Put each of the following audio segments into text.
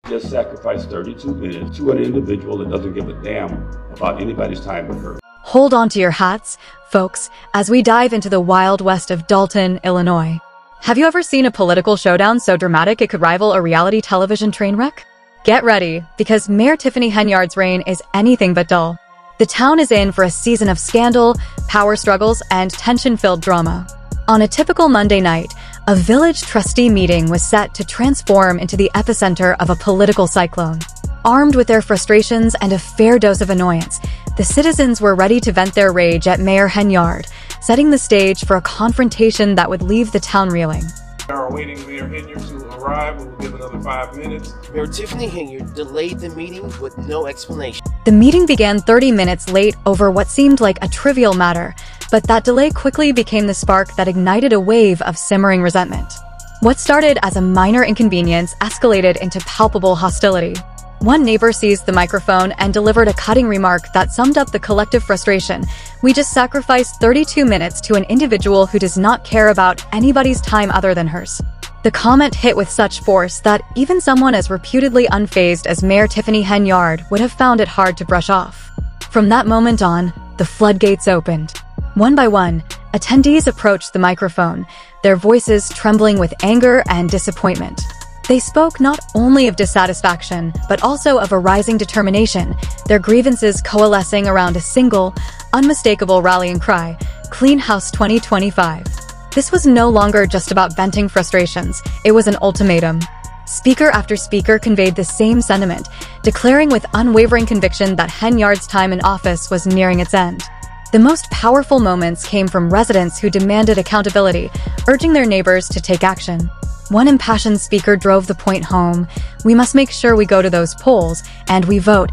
Just sacrificed 32 minutes to an individual that doesn't give a damn about anybody's time with her. Hold on to your hats, folks, as we dive into the wild west of Dalton, Illinois. Have you ever seen a political showdown so dramatic it could rival a reality television train wreck? Get ready, because Mayor Tiffany Henyard's reign is anything but dull. The town is in for a season of scandal, power struggles, and tension-filled drama. On a typical Monday night, a village trustee meeting was set to transform into the epicenter of a political cyclone. Armed with their frustrations and a fair dose of annoyance, the citizens were ready to vent their rage at Mayor Henyard, setting the stage for a confrontation that would leave the town reeling. We are awaiting Mayor Henyard to arrive. We will give another 5 minutes. Mayor Tiffany Henyard delayed the meeting with no explanation. The meeting began 30 minutes late over what seemed like a trivial matter, but that delay quickly became the spark that ignited a wave of simmering resentment. What started as a minor inconvenience escalated into palpable hostility. One neighbor seized the microphone and delivered a cutting remark that summed up the collective frustration. "We just sacrificed 32 minutes to an individual who does not care about anybody's time other than hers." The comment hit with such force that even someone as reputedly unfazed as Mayor Tiffany Henyard would have found it hard to brush off. From that moment on, the floodgates opened. One by one, attendees approached the microphone, their voices trembling with anger and disappointment. They spoke not only of dissatisfaction, but also of a rising determination, their grievances coalescing around a single, unmistakable rallying cry: "Clean House 2025. This was no longer just about venting frustrations, it was an ultimatum. Speaker after speaker conveyed the same sentiment, declaring with unwavering conviction that Henyard's time in office was nearing its end. The most powerful moments came from residents who demanded accountability, urging their neighbors to take action. One impassioned speaker drove the point home: "We must make sure we go to those polls, and we vote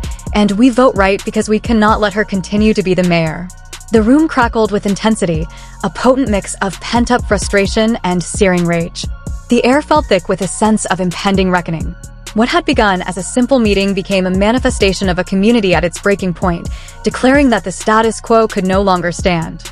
right because we cannot let her continue to be the mayor." The room crackled with intensity, a potent mix of pent-up frustration and searing rage. The air felt thick with a sense of impending reckoning. What had begun as a simple meeting became a manifestation of a community at its breaking point, declaring that the status quo could no longer stand.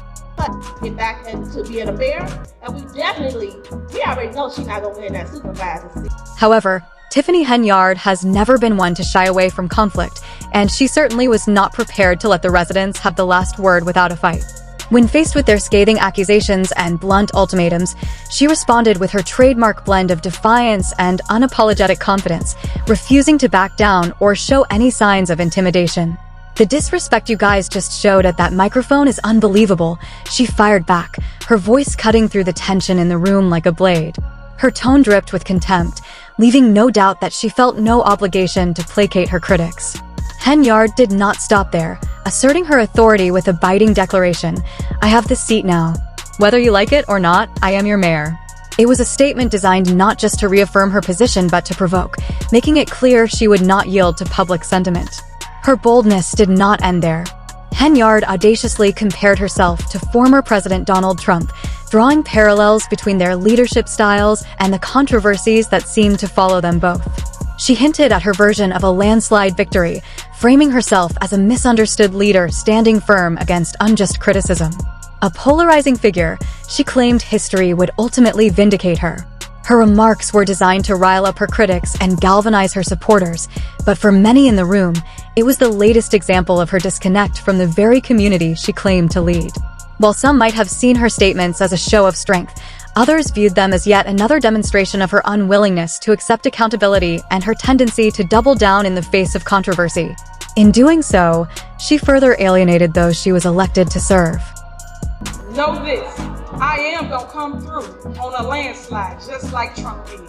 Get back into being a mayor, and we already know she's not gonna win that supervisor seat. However, Tiffany Henyard has never been one to shy away from conflict, and she certainly was not prepared to let the residents have the last word without a fight. When faced with their scathing accusations and blunt ultimatums, she responded with her trademark blend of defiance and unapologetic confidence, refusing to back down or show any signs of intimidation. "The disrespect you guys just showed at that microphone is unbelievable," she fired back, her voice cutting through the tension in the room like a blade. Her tone dripped with contempt, leaving no doubt that she felt no obligation to placate her critics. Henyard did not stop there, asserting her authority with a biting declaration: "I have the seat now. Whether you like it or not, I am your mayor." It was a statement designed not just to reaffirm her position but to provoke, making it clear she would not yield to public sentiment. Her boldness did not end there. Henyard audaciously compared herself to former President Donald Trump, drawing parallels between their leadership styles and the controversies that seemed to follow them both. She hinted at her version of a landslide victory, framing herself as a misunderstood leader standing firm against unjust criticism. A polarizing figure, she claimed history would ultimately vindicate her. Her remarks were designed to rile up her critics and galvanize her supporters, but for many in the room, it was the latest example of her disconnect from the very community she claimed to lead. While some might have seen her statements as a show of strength, others viewed them as yet another demonstration of her unwillingness to accept accountability and her tendency to double down in the face of controversy. In doing so, she further alienated those she was elected to serve. Know this, I am gonna come through on a landslide just like Trump did.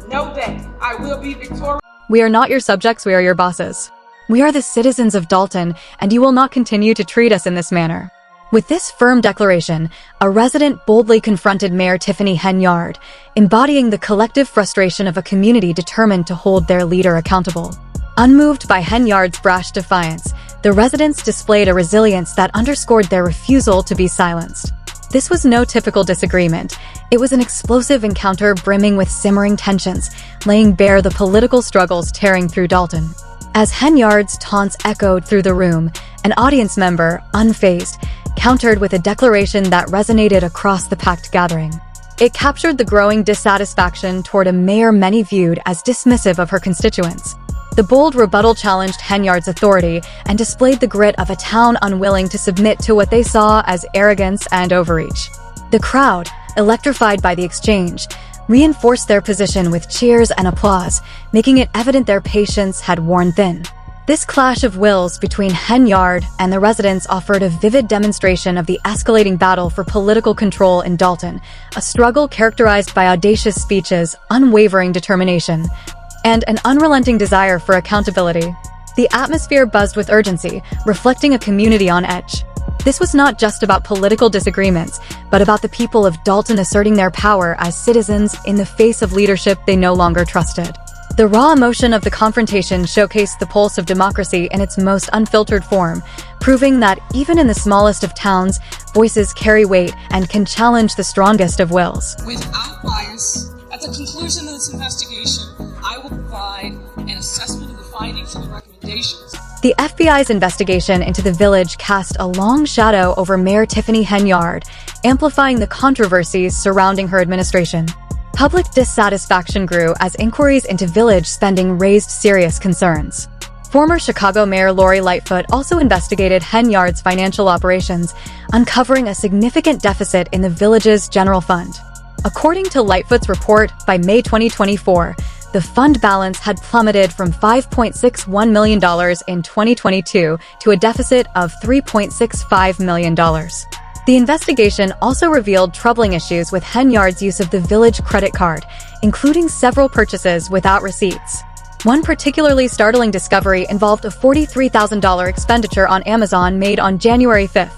Know that I will be victorious. "We are not your subjects, we are your bosses. We are the citizens of Dalton, and you will not continue to treat us in this manner." With this firm declaration, a resident boldly confronted Mayor Tiffany Henyard, embodying the collective frustration of a community determined to hold their leader accountable. Unmoved by Henyard's brash defiance, the residents displayed a resilience that underscored their refusal to be silenced. This was no typical disagreement. It was an explosive encounter brimming with simmering tensions, laying bare the political struggles tearing through Dalton. As Henyard's taunts echoed through the room, an audience member, unfazed, countered with a declaration that resonated across the packed gathering. It captured the growing dissatisfaction toward a mayor many viewed as dismissive of her constituents. The bold rebuttal challenged Henyard's authority and displayed the grit of a town unwilling to submit to what they saw as arrogance and overreach. The crowd, electrified by the exchange, reinforced their position with cheers and applause, making it evident their patience had worn thin. This clash of wills between Henyard and the residents offered a vivid demonstration of the escalating battle for political control in Dalton, a struggle characterized by audacious speeches, unwavering determination, and an unrelenting desire for accountability. The atmosphere buzzed with urgency, reflecting a community on edge. This was not just about political disagreements, but about the people of Dalton asserting their power as citizens in the face of leadership they no longer trusted. The raw emotion of the confrontation showcased the pulse of democracy in its most unfiltered form, proving that even in the smallest of towns, voices carry weight and can challenge the strongest of wills. Without bias, at the conclusion of this investigation, I will provide an assessment of the findings and the recommendations. The FBI's investigation into the village cast a long shadow over Mayor Tiffany Henyard, amplifying the controversies surrounding her administration. Public dissatisfaction grew as inquiries into village spending raised serious concerns. Former Chicago Mayor Lori Lightfoot also investigated Henyard's financial operations, uncovering a significant deficit in the village's general fund. According to Lightfoot's report, by May 2024, the fund balance had plummeted from $5.61 million in 2022 to a deficit of $3.65 million. The investigation also revealed troubling issues with Henyard's use of the village credit card, including several purchases without receipts. One particularly startling discovery involved a $43,000 expenditure on Amazon made on January 5,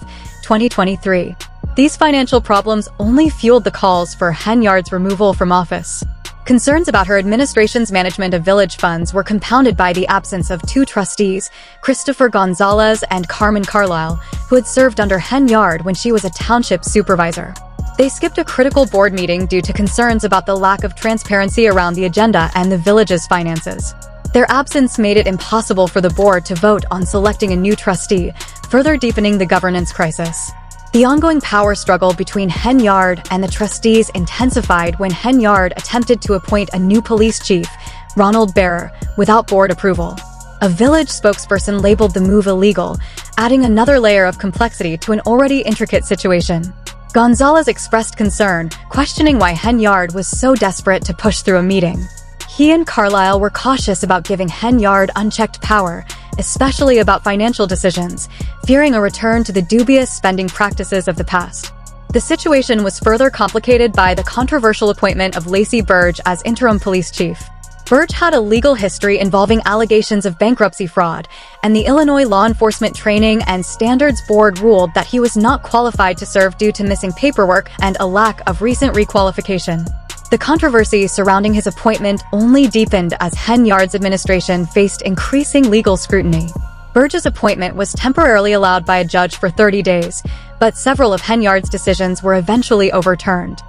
2023. These financial problems only fueled the calls for Henyard's removal from office. Concerns about her administration's management of village funds were compounded by the absence of two trustees, Christopher Gonzalez and Carmen Carlisle, who had served under Henyard when she was a township supervisor. They skipped a critical board meeting due to concerns about the lack of transparency around the agenda and the village's finances. Their absence made it impossible for the board to vote on selecting a new trustee, further deepening the governance crisis. The ongoing power struggle between Henyard and the trustees intensified when Henyard attempted to appoint a new police chief, Ronald Bearer, without board approval. A village spokesperson labeled the move illegal, adding another layer of complexity to an already intricate situation. Gonzalez expressed concern, questioning why Henyard was so desperate to push through a meeting. He and Carlisle were cautious about giving Henyard unchecked power, especially about financial decisions, fearing a return to the dubious spending practices of the past. The situation was further complicated by the controversial appointment of Lacey Burge as interim police chief. Burge had a legal history involving allegations of bankruptcy fraud, and the Illinois Law Enforcement Training and Standards Board ruled that he was not qualified to serve due to missing paperwork and a lack of recent requalification. The controversy surrounding his appointment only deepened as Henyard's administration faced increasing legal scrutiny. Burge's appointment was temporarily allowed by a judge for 30 days, but several of Henyard's decisions were eventually overturned.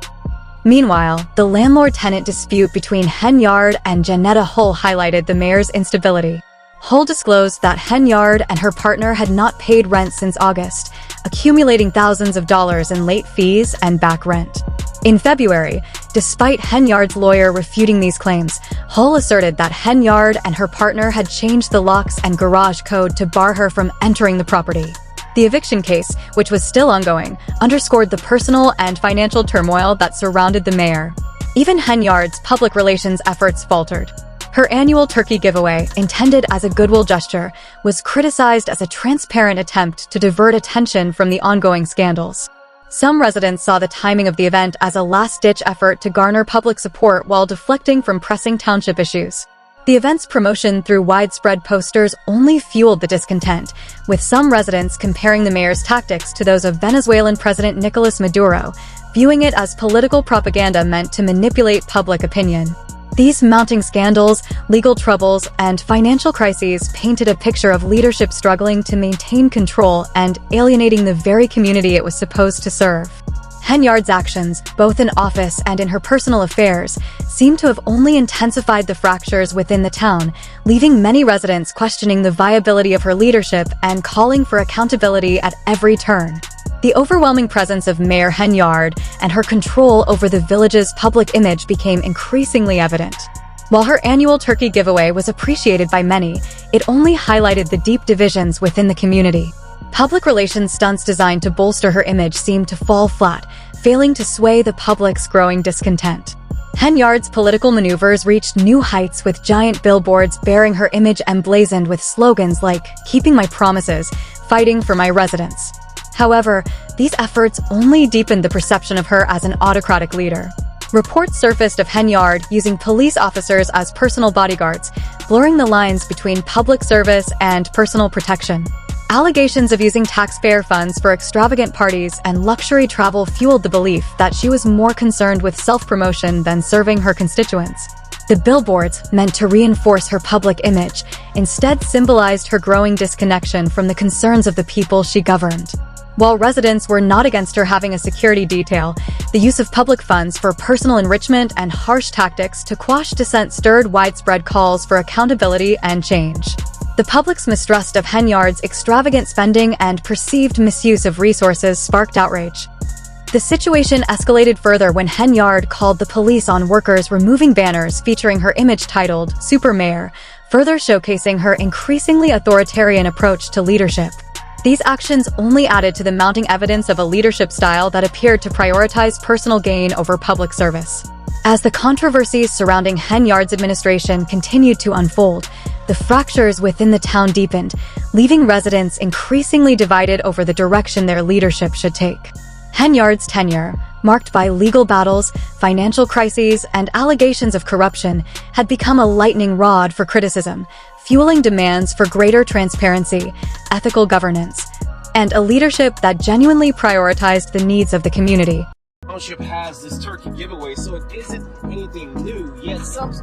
Meanwhile, the landlord-tenant dispute between Henyard and Janetta Hull highlighted the mayor's instability. Hull disclosed that Henyard and her partner had not paid rent since August, accumulating thousands of dollars in late fees and back rent. In February, despite Henyard's lawyer refuting these claims, Hull asserted that Henyard and her partner had changed the locks and garage code to bar her from entering the property. The eviction case, which was still ongoing, underscored the personal and financial turmoil that surrounded the mayor. Even Henyard's public relations efforts faltered. Her annual turkey giveaway, intended as a goodwill gesture, was criticized as a transparent attempt to divert attention from the ongoing scandals. Some residents saw the timing of the event as a last-ditch effort to garner public support while deflecting from pressing township issues. The event's promotion through widespread posters only fueled the discontent, with some residents comparing the mayor's tactics to those of Venezuelan President Nicolas Maduro, viewing it as political propaganda meant to manipulate public opinion. These mounting scandals, legal troubles, and financial crises painted a picture of leadership struggling to maintain control and alienating the very community it was supposed to serve. Henyard's actions, both in office and in her personal affairs, seem to have only intensified the fractures within the town, leaving many residents questioning the viability of her leadership and calling for accountability at every turn. The overwhelming presence of Mayor Henyard and her control over the village's public image became increasingly evident. While her annual turkey giveaway was appreciated by many, it only highlighted the deep divisions within the community. Public relations stunts designed to bolster her image seemed to fall flat, failing to sway the public's growing discontent. Henyard's political maneuvers reached new heights with giant billboards bearing her image emblazoned with slogans like "Keeping my promises, fighting for my residents." However, these efforts only deepened the perception of her as an autocratic leader. Reports surfaced of Henyard using police officers as personal bodyguards, blurring the lines between public service and personal protection. Allegations of using taxpayer funds for extravagant parties and luxury travel fueled the belief that she was more concerned with self-promotion than serving her constituents. The billboards, meant to reinforce her public image, instead symbolized her growing disconnection from the concerns of the people she governed. While residents were not against her having a security detail, the use of public funds for personal enrichment and harsh tactics to quash dissent stirred widespread calls for accountability and change. The public's mistrust of Henyard's extravagant spending and perceived misuse of resources sparked outrage. The situation escalated further when Henyard called the police on workers removing banners featuring her image titled "Super Mayor," further showcasing her increasingly authoritarian approach to leadership. These actions only added to the mounting evidence of a leadership style that appeared to prioritize personal gain over public service. As the controversies surrounding Henyard's administration continued to unfold, the fractures within the town deepened, leaving residents increasingly divided over the direction their leadership should take. Henyard's tenure, marked by legal battles, financial crises, and allegations of corruption, had become a lightning rod for criticism, fueling demands for greater transparency, ethical governance, and a leadership that genuinely prioritized the needs of the community. Township has this turkey giveaway, so it isn't anything new. Yet some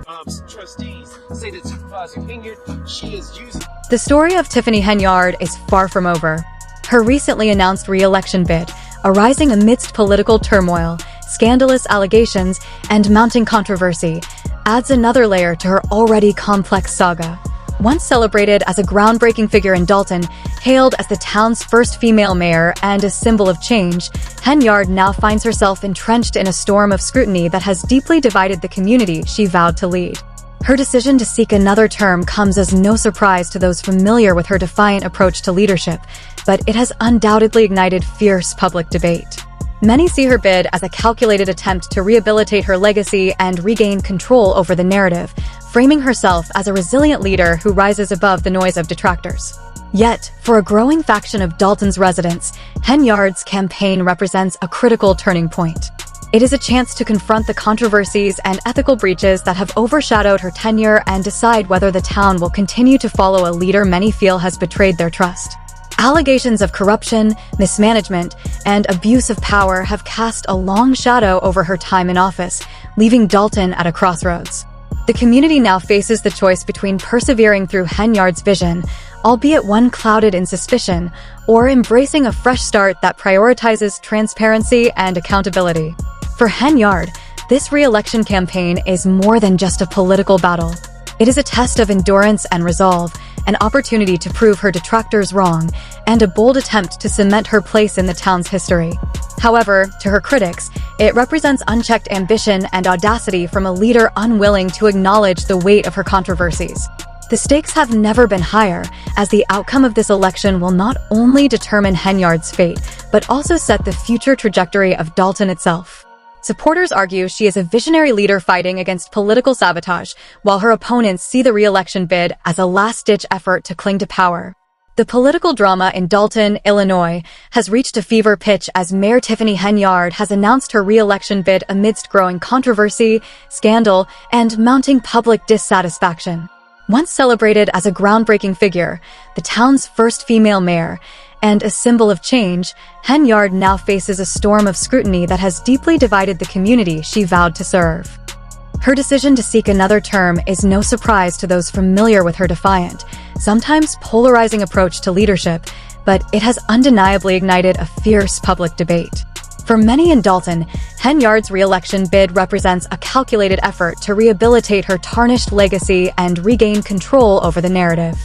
trustees say that Supervisor Henyard, she is using. The story of Tiffany Henyard is far from over. Her recently announced re-election bid, arising amidst political turmoil, scandalous allegations, and mounting controversy, adds another layer to her already complex saga. Once celebrated as a groundbreaking figure in Dalton, hailed as the town's first female mayor and a symbol of change, Henyard now finds herself entrenched in a storm of scrutiny that has deeply divided the community she vowed to lead. Her decision to seek another term comes as no surprise to those familiar with her defiant approach to leadership, but it has undoubtedly ignited fierce public debate. Many see her bid as a calculated attempt to rehabilitate her legacy and regain control over the narrative, framing herself as a resilient leader who rises above the noise of detractors. Yet, for a growing faction of Dalton's residents, Henyard's campaign represents a critical turning point. It is a chance to confront the controversies and ethical breaches that have overshadowed her tenure and decide whether the town will continue to follow a leader many feel has betrayed their trust. Allegations of corruption, mismanagement, and abuse of power have cast a long shadow over her time in office, leaving Dalton at a crossroads. The community now faces the choice between persevering through Henyard's vision, albeit one clouded in suspicion, or embracing a fresh start that prioritizes transparency and accountability. For Henyard, this re-election campaign is more than just a political battle. It is a test of endurance and resolve, an opportunity to prove her detractors wrong, and a bold attempt to cement her place in the town's history. However, to her critics, it represents unchecked ambition and audacity from a leader unwilling to acknowledge the weight of her controversies. The stakes have never been higher, as the outcome of this election will not only determine Henyard's fate, but also set the future trajectory of Dalton itself. Supporters argue she is a visionary leader fighting against political sabotage, while her opponents see the re-election bid as a last-ditch effort to cling to power. The political drama in Dalton, Illinois, has reached a fever pitch as Mayor Tiffany Henyard has announced her re-election bid amidst growing controversy, scandal, and mounting public dissatisfaction. Once celebrated as a groundbreaking figure, the town's first female mayor, and a symbol of change, Henyard now faces a storm of scrutiny that has deeply divided the community she vowed to serve. Her decision to seek another term is no surprise to those familiar with her defiant, sometimes polarizing approach to leadership, but it has undeniably ignited a fierce public debate. For many in Dalton, Henyard's re-election bid represents a calculated effort to rehabilitate her tarnished legacy and regain control over the narrative.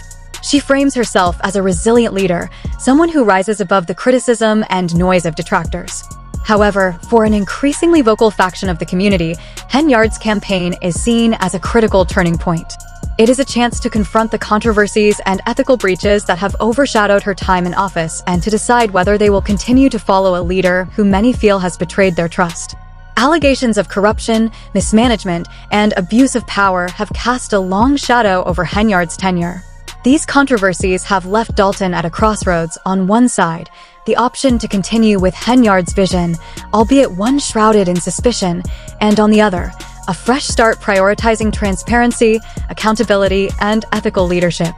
She frames herself as a resilient leader, someone who rises above the criticism and noise of detractors. However, for an increasingly vocal faction of the community, Henyard's campaign is seen as a critical turning point. It is a chance to confront the controversies and ethical breaches that have overshadowed her time in office and to decide whether they will continue to follow a leader who many feel has betrayed their trust. Allegations of corruption, mismanagement, and abuse of power have cast a long shadow over Henyard's tenure. These controversies have left Dalton at a crossroads. On one side, the option to continue with Henyard's vision, albeit one shrouded in suspicion, and on the other, a fresh start prioritizing transparency, accountability, and ethical leadership.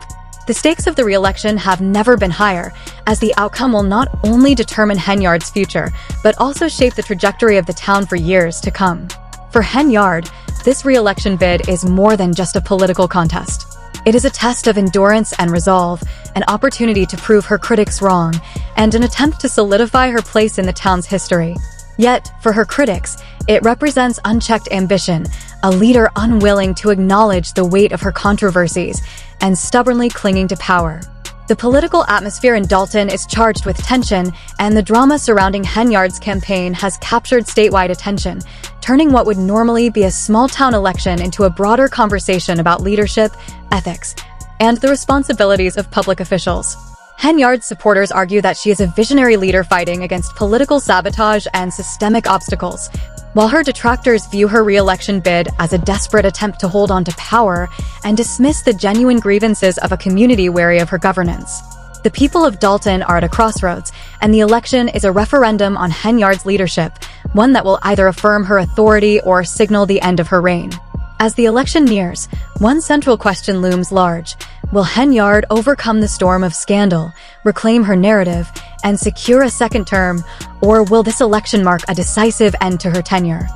The stakes of the re-election have never been higher, as the outcome will not only determine Henyard's future, but also shape the trajectory of the town for years to come. For Henyard, this re-election bid is more than just a political contest. It is a test of endurance and resolve, an opportunity to prove her critics wrong, and an attempt to solidify her place in the town's history. Yet, for her critics, it represents unchecked ambition, a leader unwilling to acknowledge the weight of her controversies and stubbornly clinging to power. The political atmosphere in Dalton is charged with tension, and the drama surrounding Henyard's campaign has captured statewide attention, turning what would normally be a small-town election into a broader conversation about leadership, ethics, and the responsibilities of public officials. Henyard's supporters argue that she is a visionary leader fighting against political sabotage and systemic obstacles, while her detractors view her re-election bid as a desperate attempt to hold on to power and dismiss the genuine grievances of a community wary of her governance. The people of Dalton are at a crossroads, and the election is a referendum on Henyard's leadership, one that will either affirm her authority or signal the end of her reign. As the election nears, one central question looms large. Will Henyard overcome the storm of scandal, reclaim her narrative, and secure a second term, or will this election mark a decisive end to her tenure,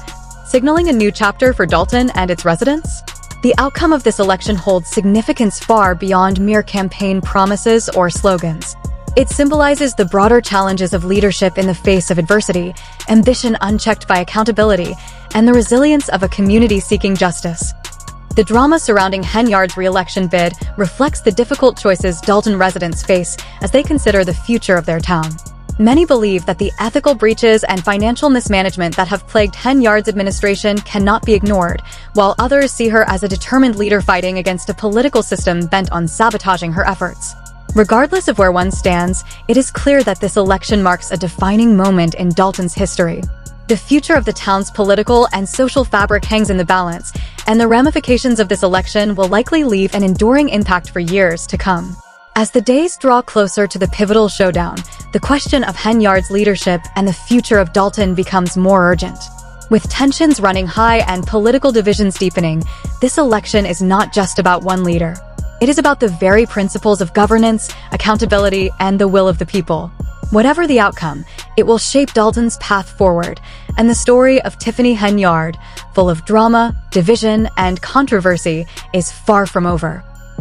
signaling a new chapter for Dalton and its residents? The outcome of this election holds significance far beyond mere campaign promises or slogans. It symbolizes the broader challenges of leadership in the face of adversity, ambition unchecked by accountability, and the resilience of a community seeking justice. The drama surrounding Henyard's re-election bid reflects the difficult choices Dalton residents face as they consider the future of their town. Many believe that the ethical breaches and financial mismanagement that have plagued Henyard's administration cannot be ignored, while others see her as a determined leader fighting against a political system bent on sabotaging her efforts. Regardless of where one stands, it is clear that this election marks a defining moment in Dalton's history. The future of the town's political and social fabric hangs in the balance, and the ramifications of this election will likely leave an enduring impact for years to come. As the days draw closer to the pivotal showdown, the question of Henyard's leadership and the future of Dalton becomes more urgent. With tensions running high and political divisions deepening, this election is not just about one leader. It is about the very principles of governance, accountability, and the will of the people. Whatever the outcome, it will shape Dalton's path forward, and the story of Tiffany Henyard, full of drama, division, and controversy, is far from over.